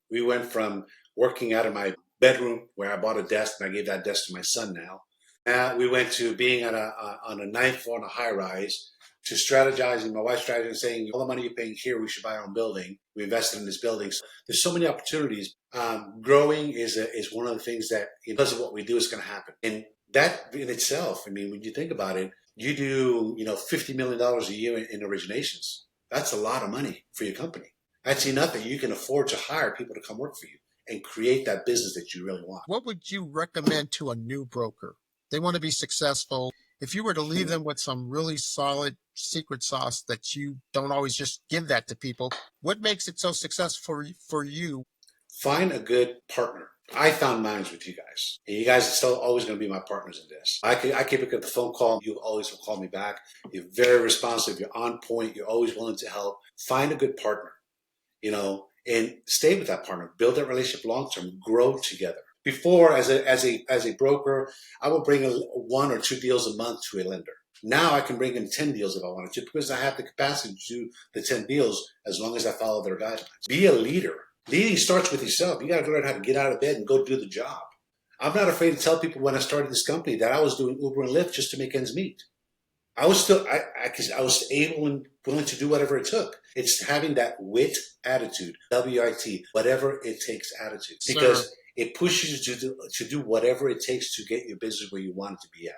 We went from working out of my bedroom where I bought a desk and I gave that desk to my son now. We went to being on a ninth floor on a high rise to strategizing, my wife strategizing, saying, all the money you're paying here, we should buy our own building. We invested in this building. So there's so many opportunities. Growing is one of the things that, because of what we do, is going to happen. And that in itself, I mean, when you think about it, you do, $50 million a year in originations. That's a lot of money for your company. That's enough that you can afford to hire people to come work for you and create that business that you really want. What would you recommend to a new broker? They want to be successful. If you were to leave them with some really solid secret sauce that you don't always just give that to people, what makes it so successful for you? Find a good partner. I found mine with you guys. And you guys are still always going to be my partners in this. I keep up the phone call. You always will call me back. You're very responsive. You're on point. You're always willing to help. Find a good partner, and stay with that partner. Build that relationship long term. Grow together. Before, as a broker, I would bring 1 or 2 deals a month to a lender. Now I can bring in 10 deals if I wanted to, because I have the capacity to do the 10 deals as long as I follow their guidelines. Be a leader. Leading starts with yourself. You got to learn how to get out of bed and go do the job. I'm not afraid to tell people when I started this company that I was doing Uber and Lyft just to make ends meet. I was still, I was able and willing to do whatever it took. It's having that WIT attitude, WIT, whatever it takes attitude, because it pushes you to do whatever it takes to get your business where you want it to be at.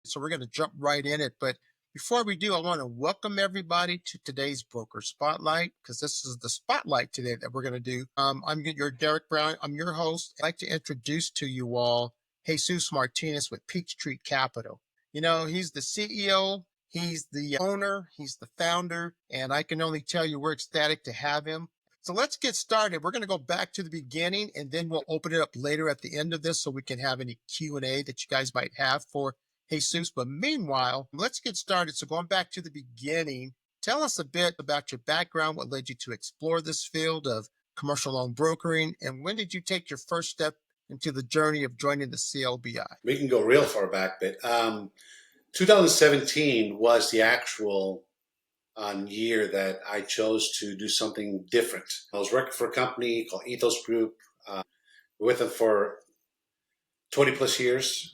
So we're going to jump right in it, but before we do, I want to welcome everybody to today's Broker Spotlight, because this is the spotlight today that we're going to do. I'm your Derek Brown. I'm your host. I'd like to introduce to you all Jesus Martinez with Peachtree Capital. He's the CEO, he's the owner, he's the founder, and I can only tell you we're ecstatic to have him. So let's get started. We're going to go back to the beginning, and then we'll open it up later at the end of this so we can have any Q&A that you guys might have for Jesus. But meanwhile, let's get started. So going back to the beginning, tell us a bit about your background, what led you to explore this field of commercial loan brokering, and when did you take your first step into the journey of joining the CLBI? We can go real far back, but 2017 was the actual year that I chose to do something different. I was working for a company called Ethos Group, with them for 20 plus years.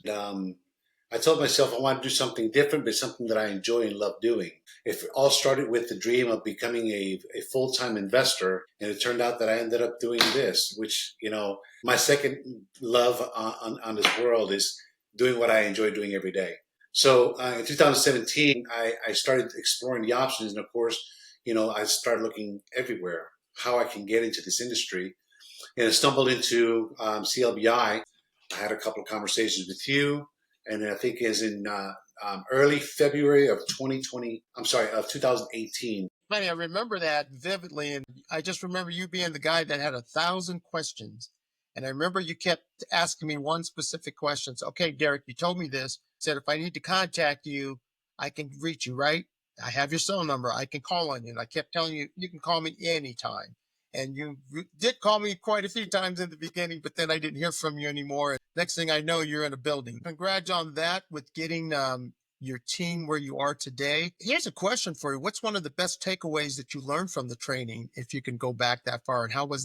I told myself I want to do something different, but something that I enjoy and love doing. It all started with the dream of becoming a full-time investor, and it turned out that I ended up doing this, which, my second love on this world is doing what I enjoy doing every day. So in 2017, I started exploring the options, and of course, I started looking everywhere how I can get into this industry, and I stumbled into CLBI. I had a couple of conversations with you. And I think is in early February of 2018. Funny, I remember that vividly, and I just remember you being the guy that had 1,000 questions. And I remember you kept asking me one specific question. So, okay, Derek, you told me this. Said if I need to contact you, I can reach you, right? I have your cell number. I can call on you. And I kept telling you, you can call me anytime. And you did call me quite a few times in the beginning, but then I didn't hear from you anymore. Next thing I know, you're in a building. Congrats on that with getting your team where you are today. Here's a question for you. What's one of the best takeaways that you learned from the training, if you can go back that far? And how has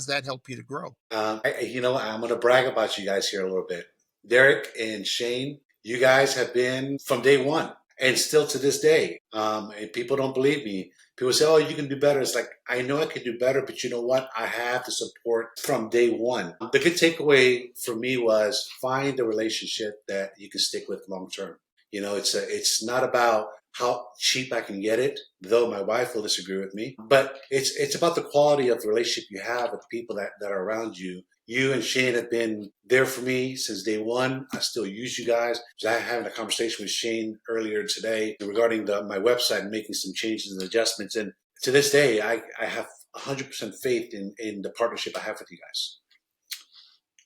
that helped you to grow? I'm going to brag about you guys here a little bit. Derek and Shane, you guys have been from day one and still to this day. And people don't believe me. People say, oh, you can do better. It's like, I know I can do better, but you know what? I have the support from day one. The good takeaway for me was find a relationship that you can stick with long term. It's not about how cheap I can get it, though my wife will disagree with me, but it's about the quality of the relationship you have with the people that are around you. You and Shane have been there for me since day one. I still use you guys. I was having a conversation with Shane earlier today regarding my website and making some changes and adjustments. And to this day, I have 100% faith in the partnership I have with you guys.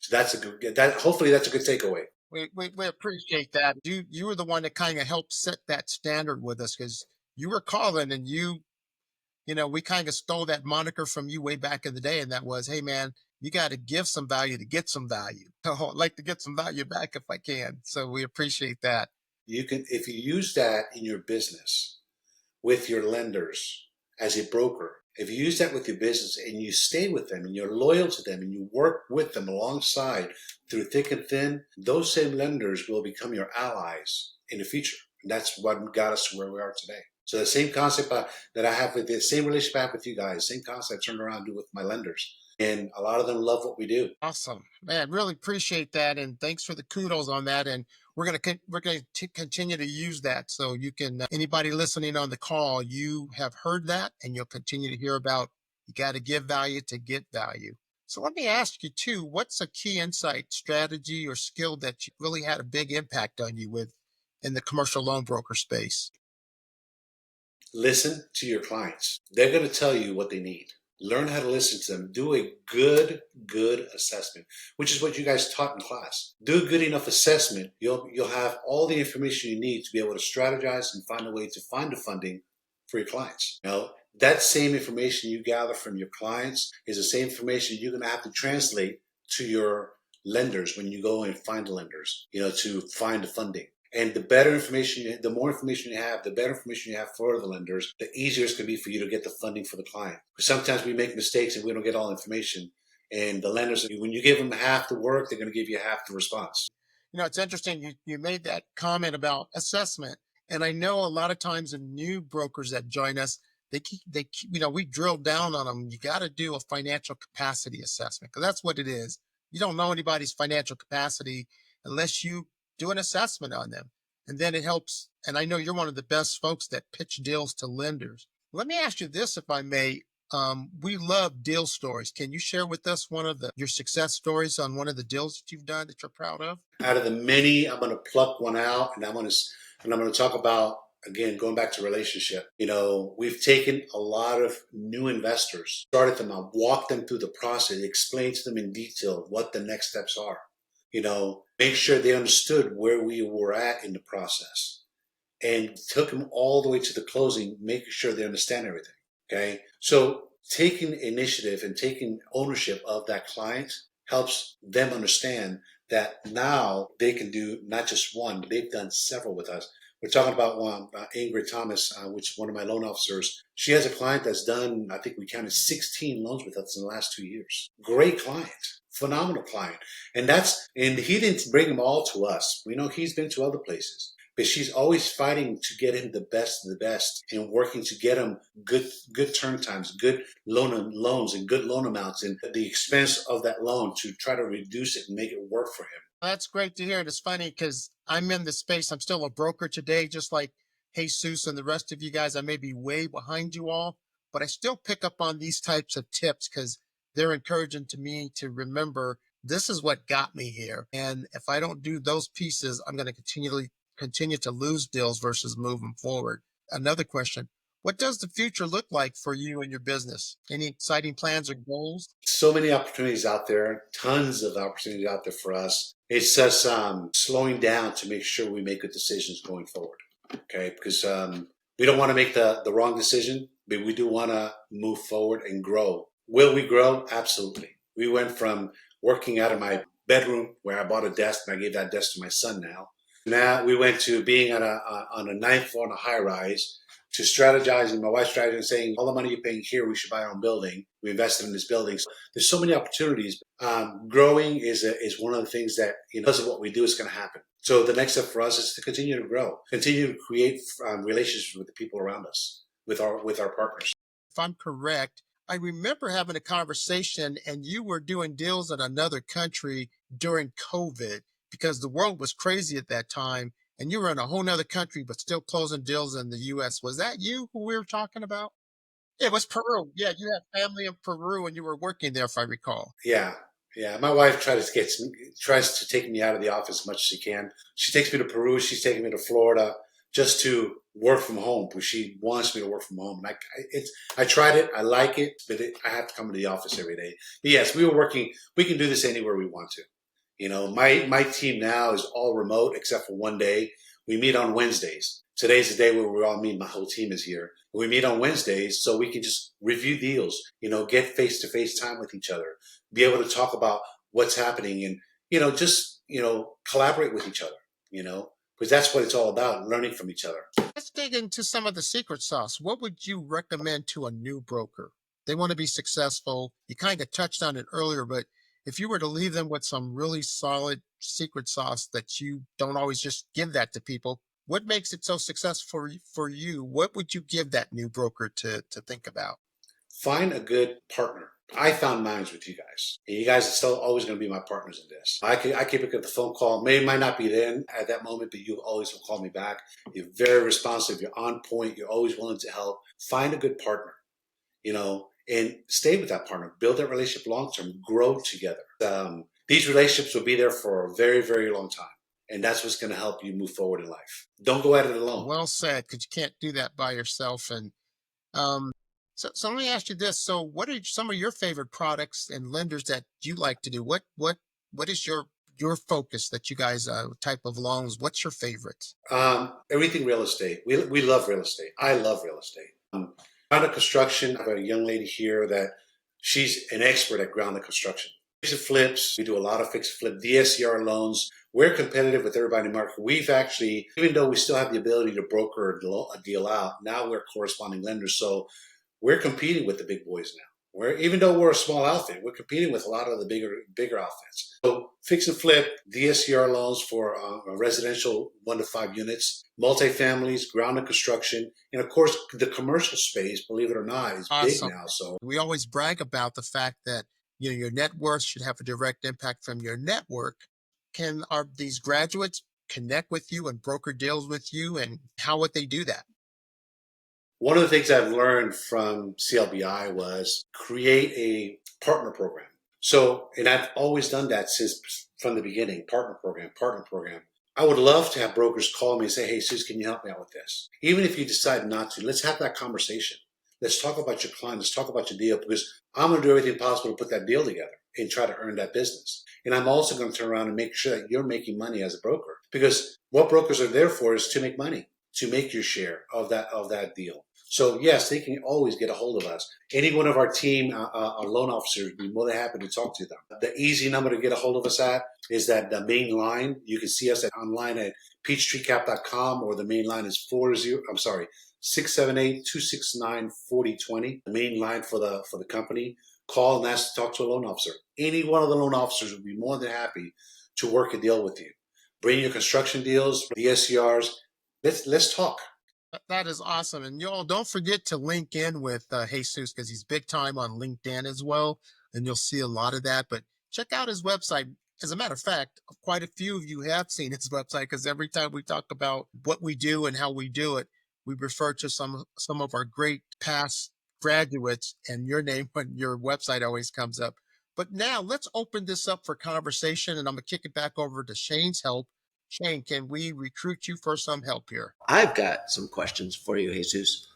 So hopefully that's a good takeaway. We appreciate that. You were the one that kind of helped set that standard with us, because you were calling and we kind of stole that moniker from you way back in the day. And that was, hey man, you got to give some value to get some value. So I'd like to get some value back if I can. So we appreciate that. You can, if you use that in your business, with your lenders as a broker, if you use that with your business and you stay with them and you're loyal to them and you work with them alongside through thick and thin, those same lenders will become your allies in the future. And that's what got us to where we are today. So the same concept that I have with the same relationship I have with you guys, same concept I turned around and do with my lenders. And a lot of them love what we do. Awesome, man. Really appreciate that, and thanks for the kudos on that. And we're gonna continue to use that, so you can anybody listening on the call, you have heard that, and you'll continue to hear about. You got to give value to get value. So let me ask you too: what's a key insight, strategy, or skill that you really had a big impact on you with in the commercial loan broker space? Listen to your clients. They're going to tell you what they need. Learn how to listen to them. Do a good assessment, which is what you guys taught in class. Do a good enough assessment. You'll have all the information you need to be able to strategize and find a way to find the funding for your clients. Now, that same information you gather from your clients is the same information you're going to have to translate to your lenders when you go and find the lenders, to find the funding. And the better information, the more information you have, the better information you have for the lenders, the easier it's going to be for you to get the funding for the client. Because sometimes we make mistakes and we don't get all the information. And the lenders, when you give them half the work, they're going to give you half the response. It's interesting. You made that comment about assessment, and I know a lot of times in new brokers that join us, we drill down on them. You got to do a financial capacity assessment because that's what it is. You don't know anybody's financial capacity unless you do an assessment on them, and then it helps. And I know you're one of the best folks that pitch deals to lenders. Let me ask you this, if I may. We love deal stories. Can you share with us one of your success stories on one of the deals that you've done that you're proud of? Out of the many, I'm going to pluck one out, and I'm going to talk about, again, going back to relationship. We've taken a lot of new investors, started them out, walked them through the process, explained to them in detail what the next steps are. Make sure they understood where we were at in the process, and took them all the way to the closing, making sure they understand everything. Okay. So taking initiative and taking ownership of that client helps them understand that now they can do not just one, but they've done several with us. We're talking about one, Ingrid Thomas, which is one of my loan officers. She has a client that's done, I think we counted 16 loans with us in the last 2 years. Great client, phenomenal client. And he didn't bring them all to us. We know he's been to other places. But she's always fighting to get him the best of the best and working to get him good turn times, good loans and good loan amounts and the expense of that loan to try to reduce it and make it work for him. That's great to hear. It's funny because I'm in the space. I'm still a broker today, just like Jesus and the rest of you guys. I may be way behind you all, but I still pick up on these types of tips because they're encouraging to me to remember this is what got me here. And if I don't do those pieces, I'm going to continue to lose deals versus moving forward. Another question: what does the future look like for you and your business? Any exciting plans or goals? So many opportunities out there, tons of opportunities out there for us. It's just slowing down to make sure we make good decisions going forward. Okay, because we don't want to make the wrong decision, but we do want to move forward and grow. Will we grow? Absolutely. We went from working out of my bedroom where I bought a desk and I gave that desk to my son now. Now we went to being on a ninth floor on a high rise, to strategizing, my wife's strategizing, saying all the money you're paying here, we should buy our own building. We invested in this building. So there's so many opportunities. Growing is one of the things that, because of what we do, is going to happen. So the next step for us is to continue to grow, continue to create relationships with the people around us, with our partners. If I'm correct, I remember having a conversation and you were doing deals in another country during COVID because the world was crazy at that time and you were in a whole nother country, but still closing deals in the US. Was that you who we were talking about? It was Peru. Yeah, you have family in Peru and you were working there, if I recall. Yeah. Yeah, my wife tries to take me out of the office as much as she can. She takes me to Peru. She's taking me to Florida just to work from home, because she wants me to work from home. And I tried it. I like it, but I have to come to the office every day. But yes, we were working. We can do this anywhere we want to. My team now is all remote except for one day. We meet on Wednesdays. Today's the day where we all meet. My whole team is here. We meet on Wednesdays so we can just review deals, get face-to-face time with each other, be able to talk about what's happening and, just, collaborate with each other, because that's what it's all about, learning from each other. Let's dig into some of the secret sauce. What would you recommend to a new broker? They want to be successful. You kind of touched on it earlier, but if you were to leave them with some really solid secret sauce that you don't always just give that to people, what makes it so successful for you? What would you give that new broker to think about? Find a good partner. I found mine with you guys. And you guys are still always going to be my partners in this. I keep it at the phone call. Maybe might not be then at that moment, but you always will call me back. You're very responsive. You're on point. You're always willing to help. Find a good partner, and stay with that partner. Build that relationship long term. Grow together. These relationships will be there for a very, very long time. And that's what's going to help you move forward in life. Don't go at it alone. Well said, because you can't do that by yourself. And um, so let me ask you this: so, what are some of your favorite products and lenders that you like to do? What is your focus that you guys type of loans? What's your favorite? Everything real estate. We love real estate. I love real estate. Ground construction. I have a young lady here that she's an expert at ground construction. Fix and flips. We do a lot of fix and flip DSCR loans. We're competitive with everybody in the market. We've actually, even though we still have the ability to broker a deal out, now we're corresponding lenders. So we're competing with the big boys now. Even though we're a small outfit, we're competing with a lot of the bigger outfits. So fix and flip, DSCR loans for residential 1 to 5 units, multifamilies, ground and construction, and of course the commercial space, believe it or not, is big Awesome. now. So We always brag about the fact that your net worth should have a direct impact from your network. Can are these graduates connect with you and broker deals with you, and how would they do that? one of the things I've learned from CLBI was create a partner program. So, and I've always done that since from the beginning, partner program, partner program. I would love to have brokers call me and say, hey, Sus, can you help me out with this? Even if you decide not to, let's have that conversation. Let's talk about your client. Let's talk about your deal, because I'm going to do everything possible to put that deal together and try to earn that business. And I'm also going to turn around and make sure that you're making money as a broker, because what brokers are there for is to make money, to make your share of that deal. So yes, they can always get a hold of us. Any one of our team, our loan officers, would be more than happy to talk to them. The easy number to get a hold of us at is that the main line. You can see us online at peachtreecap.com, or the main line is 678-269-4020. The main line for the company. Call and ask to talk to a loan officer. Any one of the loan officers would be more than happy to work a deal with you. Bring your construction deals, the SCRs. Let's talk. That is awesome. And y'all don't forget to link in with Jesus, because he's big time on LinkedIn as well. And you'll see a lot of that. But check out his website. As a matter of fact, quite a few of you have seen his website, because every time we talk about what we do and how we do it, we refer to some of our great past graduates, and your name when your website always comes up. But now let's open this up for conversation, and I'm going to kick it back over to Shane's help. Shane, can we recruit you for some help here? I've got some questions for you, Jesus.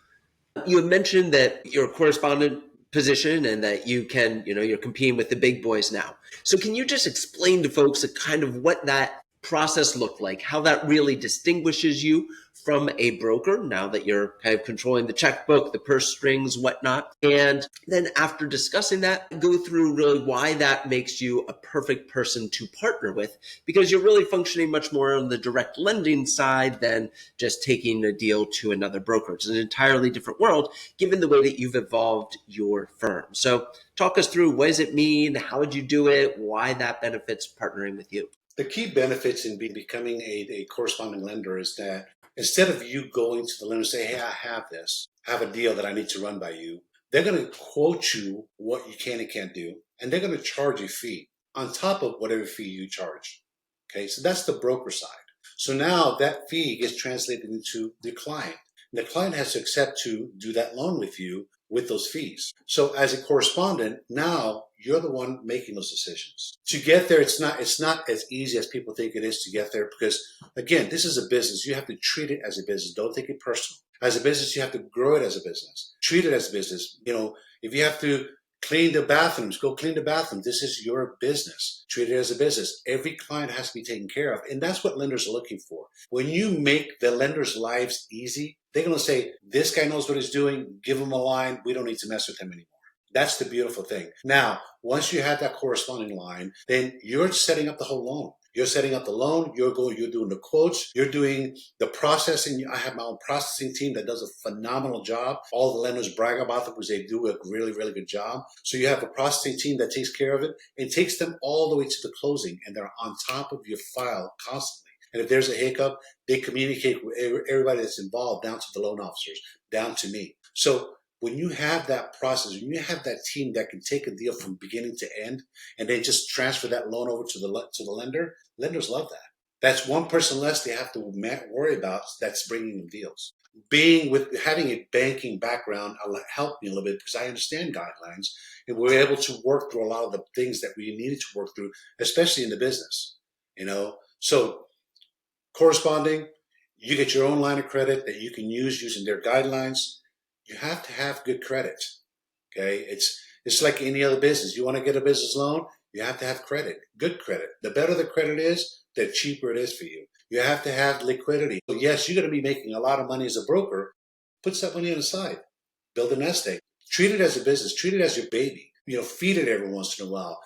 You had mentioned that you're a correspondent position and that you can, you're competing with the big boys now. So can you just explain to folks kind of what that process looked like, how that really distinguishes you from a broker now that you're kind of controlling the checkbook, the purse strings, whatnot. And then after discussing that, go through really why that makes you a perfect person to partner with, because you're really functioning much more on the direct lending side than just taking a deal to another broker. It's an entirely different world given the way that you've evolved your firm. So talk us through, what does it mean? How would you do it? Why that benefits partnering with you? The key benefits in becoming a corresponding lender is that instead of you going to the lender and say, hey, I have a deal that I need to run by you, they're going to quote you what you can and can't do, and they're going to charge a fee on top of whatever fee you charge. Okay, so that's the broker side. So now that fee gets translated into the client. And the client has to accept to do that loan with you with those fees. So as a correspondent, now you're the one making those decisions. To get there, it's not as easy as people think it is to get there, because again, this is a business. You have to treat it as a business. Don't take it personal. As a business, you have to grow it as a business. Treat it as a business. If you have to clean the bathrooms, go clean the bathroom. This is your business. Treat it as a business. Every client has to be taken care of. And that's what lenders are looking for. When you make the lenders' lives easy, they're going to say, this guy knows what he's doing. Give him a line. We don't need to mess with him anymore. That's the beautiful thing. Now, once you have that corresponding line, then you're setting up the whole loan. You're setting up the loan. You're doing the quotes. You're doing the processing. I have my own processing team that does a phenomenal job. All the lenders brag about them because they do a really, really good job. So you have a processing team that takes care of it and takes them all the way to the closing, and they're on top of your file constantly. And if there's a hiccup, they communicate with everybody that's involved, down to the loan officers, down to me. So when you have that process, when you have that team that can take a deal from beginning to end, and they just transfer that loan over to the lender, lenders love that. That's one person less they have to worry about. That's bringing them deals. Having a banking background helped me a little bit because I understand guidelines, and we're able to work through a lot of the things that we needed to work through, especially in the business. So corresponding, you get your own line of credit that you can use using their guidelines. You have to have good credit. Okay, it's like any other business. You want to get a business loan, you have to have credit, good credit. The better the credit is, the cheaper it is for you. You have to have liquidity. So yes, you're going to be making a lot of money as a broker. Put that money on the side. Build a nest egg. Treat it as a business. Treat it as your baby. Feed it every once in a while.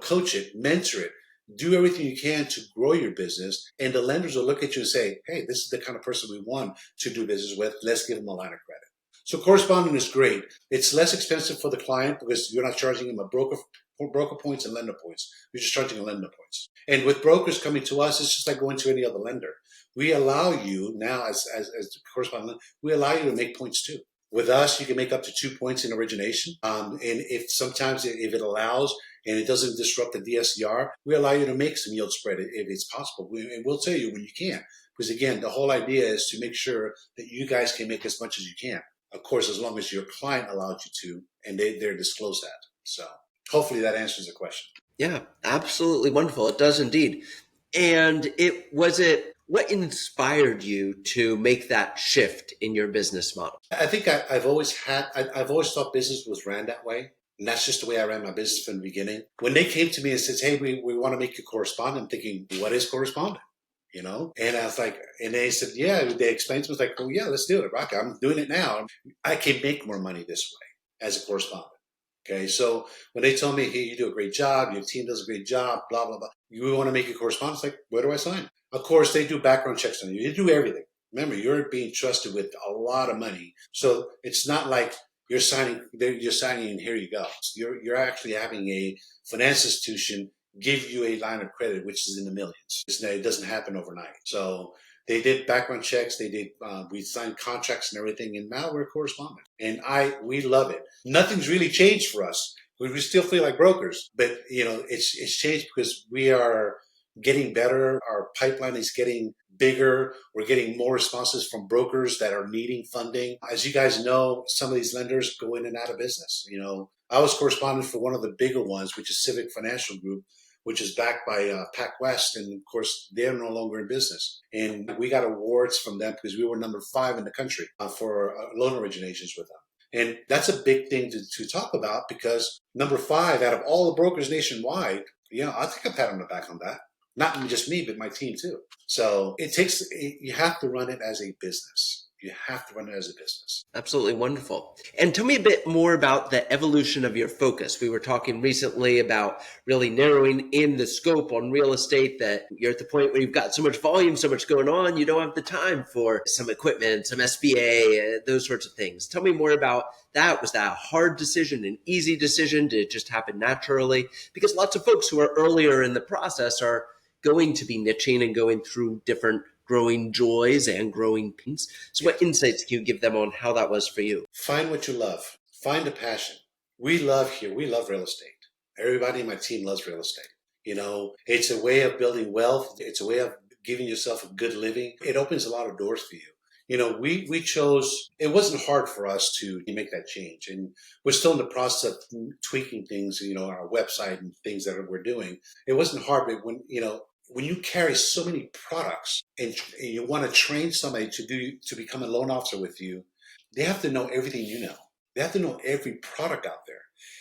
Coach it, mentor it. Do everything you can to grow your business, and the lenders will look at you and say, hey, this is the kind of person we want to do business with. Let's give them a line of credit. So corresponding is great. It's less expensive for the client because you're not charging them a broker points and lender points. You're just charging a lender points. And with brokers coming to us, it's just like going to any other lender. We allow you now, as correspondent, we allow you to make points too. With us, you can make up to 2 points in origination. And if it allows and it doesn't disrupt the DSCR, we allow you to make some yield spread if it's possible. And we'll tell you when you can. Because again, the whole idea is to make sure that you guys can make as much as you can. Of course, as long as your client allows you to, and they're disclosed that. So hopefully that answers the question. Yeah, absolutely wonderful. It does indeed. And what inspired you to make that shift in your business model? I think I've always thought business was ran that way. And that's just the way I ran my business from the beginning. When they came to me and said, hey, we want to make you correspondent, I'm thinking, what is correspondent? And I was like, and they said, yeah, they explained to me, I was like, oh yeah, let's do it, Rocky. I'm doing it now. I can make more money this way as a correspondent. Okay. So when they told me, hey, you do a great job, your team does a great job, blah, blah, blah. You want to make a correspondent? Like, where do I sign? Of course, they do background checks on you. You do everything. Remember, you're being trusted with a lot of money. So it's not like you're signing and here you go. You're actually having a finance institution give you a line of credit, which is in the millions. It doesn't happen overnight. So they did background checks. We signed contracts and everything, and now we're correspondent. And we love it. Nothing's really changed for us. We still feel like brokers, but it's changed because we are getting better. Our pipeline is getting bigger. We're getting more responses from brokers that are needing funding. As you guys know, some of these lenders go in and out of business. I was correspondent for one of the bigger ones, which is Civic Financial Group, which is backed by PacWest. And of course, they're no longer in business. And we got awards from them because we were number 5 in the country for loan originations with them. And that's a big thing to talk about because number 5 out of all the brokers nationwide, I'll take a pat on the back on that. Not just me, but my team too. So you have to run it as a business. You have to run it as a business. Absolutely wonderful. And tell me a bit more about the evolution of your focus. We were talking recently about really narrowing in the scope on real estate, that you're at the point where you've got so much volume, so much going on, you don't have the time for some equipment, some SBA, those sorts of things. Tell me more about that. Was that a hard decision, an easy decision? Did it just happen naturally? Because lots of folks who are earlier in the process are going to be niching and going through different growing joys and growing pains. So what insights can you give them on how that was for you? Find what you love. Find a passion. We love real estate. Everybody in my team loves real estate. It's a way of building wealth. It's a way of giving yourself a good living. It opens a lot of doors for you. We chose, it wasn't hard for us to make that change. And we're still in the process of tweaking things, our website and things that we're doing. It wasn't hard, but when you carry so many products and you want to train somebody to become a loan officer with you, they have to know everything you know. They have to know every product out there.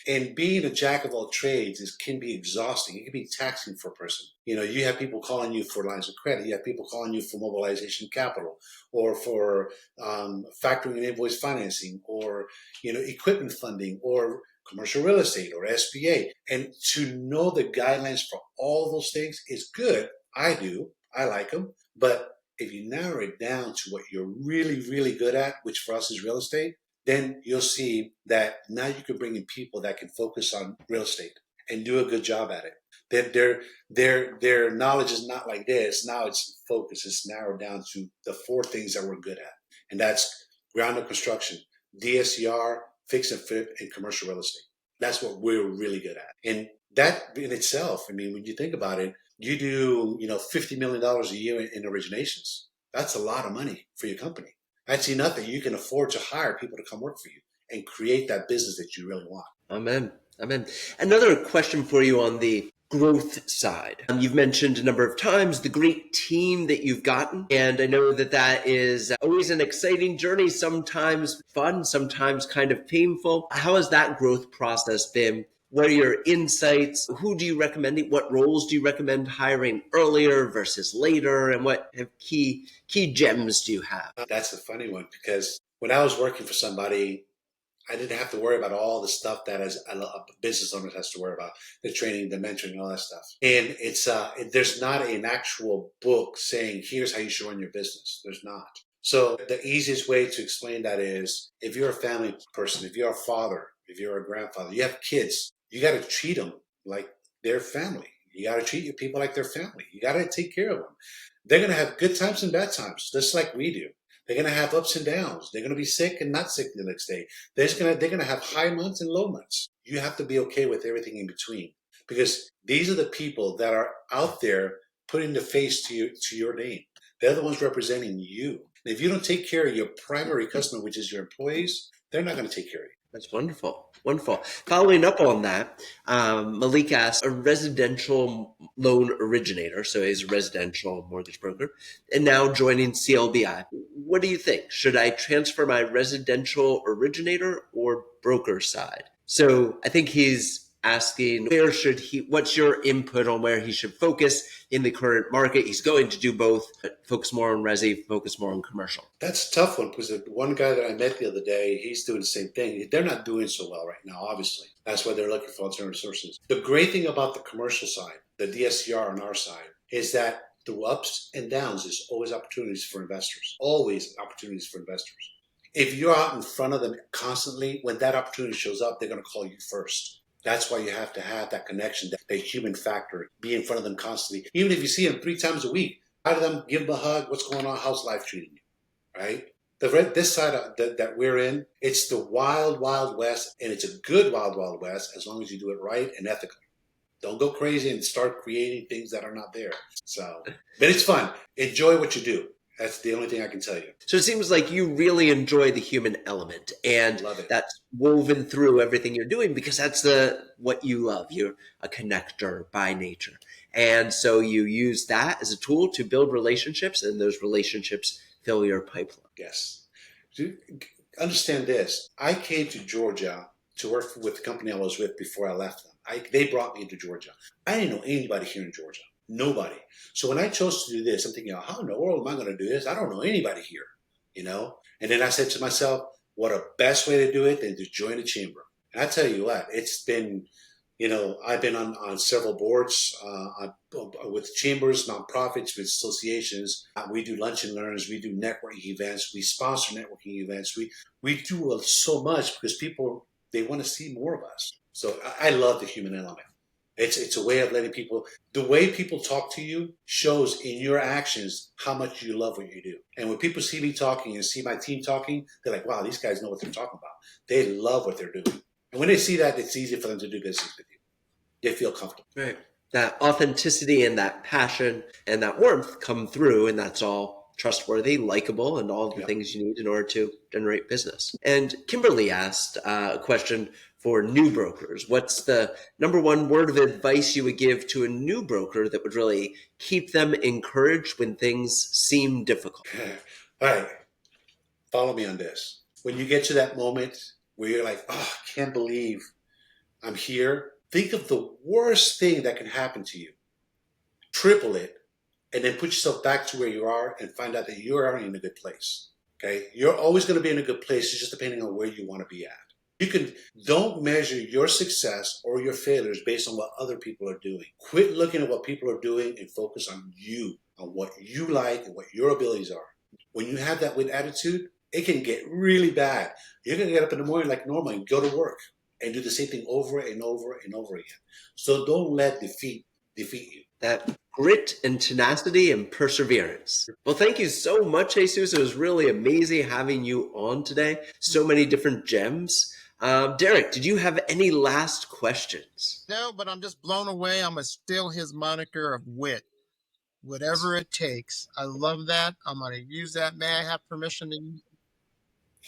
And being a jack of all trades can be exhausting. It can be taxing for a person. You have people calling you for lines of credit. You have people calling you for mobilization capital, or for factoring and invoice financing, or equipment funding, or commercial real estate, or SBA. And to know the guidelines for all those things is good. I do. I like them. But if you narrow it down to what you're really, really good at, which for us is real estate, then you'll see that now you can bring in people that can focus on real estate and do a good job at it. Their knowledge is not like this. Now it's focused. It's narrowed down to the 4 things that we're good at. And that's ground up construction, DSCR, fix and flip, and commercial real estate. That's what we're really good at. And that in itself, I mean, when you think about it, you do, $50 million a year in originations. That's a lot of money for your company. That's enough that you can afford to hire people to come work for you and create that business that you really want. Amen. Amen. Another question for you on the growth side. You've mentioned a number of times the great team that you've gotten. And I know that is always an exciting journey, sometimes fun, sometimes kind of painful. How has that growth process been? What are your insights? Who do you recommend? What roles do you recommend hiring earlier versus later? And what key gems do you have? That's a funny one, because when I was working for somebody, I didn't have to worry about all the stuff that as a business owner has to worry about, the training, the mentoring, all that stuff. And it's there's not an actual book saying, here's how you should run your business. There's not. So the easiest way to explain that is, if you're a family person, if you're a father, if you're a grandfather, you have kids, you got to treat them like their family. You got to treat your people like their family. You got to take care of them. They're going to have good times and bad times, just like we do. They're going to have ups and downs. They're going to be sick and not sick the next day. They're going to have high months and low months. You have to be okay with everything in between, because these are the people that are out there putting the face to your name. They're the ones representing you. And if you don't take care of your primary customer, which is your employees, they're not going to take care of you. That's wonderful. Wonderful. Following up on that, Malik asked, a residential loan originator, so he's a residential mortgage broker, and now joining CLBI. What do you think? Should I transfer my residential originator or broker side? So I think he's asking, what's your input on where he should focus in the current market? He's going to do both, but focus more on resi, focus more on commercial. That's a tough one, because the one guy that I met the other day, he's doing the same thing. They're not doing so well right now, obviously. That's why they're looking for alternative sources. The great thing about the commercial side, the DSCR on our side, is that through ups and downs, there's always opportunities for investors. Always opportunities for investors. If you're out in front of them constantly, when that opportunity shows up, they're going to call you first. That's why you have to have that connection, that human factor, be in front of them constantly. Even if you see them 3 times a week, hi to them, give them a hug. What's going on? How's life treating you? Right? This side that we're in, it's the wild, wild west, and it's a good wild, wild west as long as you do it right and ethically. Don't go crazy and start creating things that are not there. So, but it's fun. Enjoy what you do. That's the only thing I can tell you. So it seems like you really enjoy the human element, and that's woven through everything you're doing, because that's what you love. You're a connector by nature. And so you use that as a tool to build relationships, and those relationships fill your pipeline. Yes. Understand this. I came to Georgia to work with the company I was with before I left them. They brought me to Georgia. I didn't know anybody here in Georgia. Nobody. So when I chose to do this, I'm thinking, how in the world am I going to do this? I don't know anybody here, And then I said to myself, what a best way to do it than to join a chamber. And I tell you what, it's been, I've been on several boards with chambers, nonprofits, with associations. We do lunch and learns. We do networking events. We sponsor networking events. We do so much because people, they want to see more of us. So I love the human element. It's a way of letting people, the way people talk to you shows in your actions how much you love what you do. And when people see me talking and see my team talking, they're like, wow, these guys know what they're talking about. They love what they're doing. And when they see that, it's easy for them to do business with you. They feel comfortable. Right. That authenticity and that passion and that warmth come through, and that's all trustworthy, likable, and all the things you need in order to generate business. And Kimberly asked a question for new brokers. What's the number one word of advice you would give to a new broker that would really keep them encouraged when things seem difficult? All right. Follow me on this. When you get to that moment where you're like, oh, I can't believe I'm here. Think of the worst thing that can happen to you. Triple it, and then put yourself back to where you are and find out that you are in a good place. Okay? You're always going to be in a good place. It's just depending on where you want to be at. Don't measure your success or your failures based on what other people are doing. Quit looking at what people are doing and focus on you, on what you like and what your abilities are. When you have that with attitude, it can get really bad. You're going to get up in the morning like normal and go to work and do the same thing over and over and over again. So don't let defeat you. That grit and tenacity and perseverance. Well, thank you so much, Jesus. It was really amazing having you on today. So many different gems. Derek, did you have any last questions? No, but I'm just blown away. I'm going to steal his moniker of wit. Whatever it takes. I love that. I'm going to use that. May I have permission to use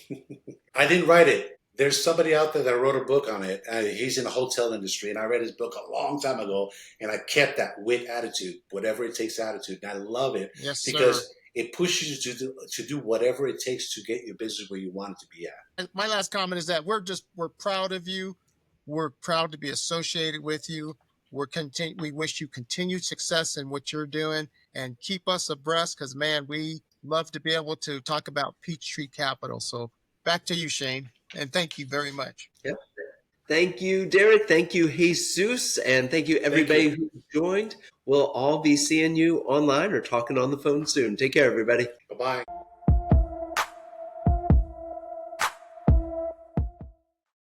it? I didn't write it. There's somebody out there that wrote a book on it. He's in the hotel industry, and I read his book a long time ago, and I kept that wit attitude, whatever it takes attitude. And I love it because it pushes you to do whatever it takes to get your business where you want it to be at. And my last comment is that we're proud of you. We're proud to be associated with you. We wish you continued success in what you're doing, and keep us abreast because, man, we love to be able to talk about Peachtree Capital. So back to you, Shane, and thank you very much. Yep. Thank you, Derek. Thank you, Jesus. And thank you, everybody who joined. We'll all be seeing you online or talking on the phone soon. Take care, everybody. Bye-bye.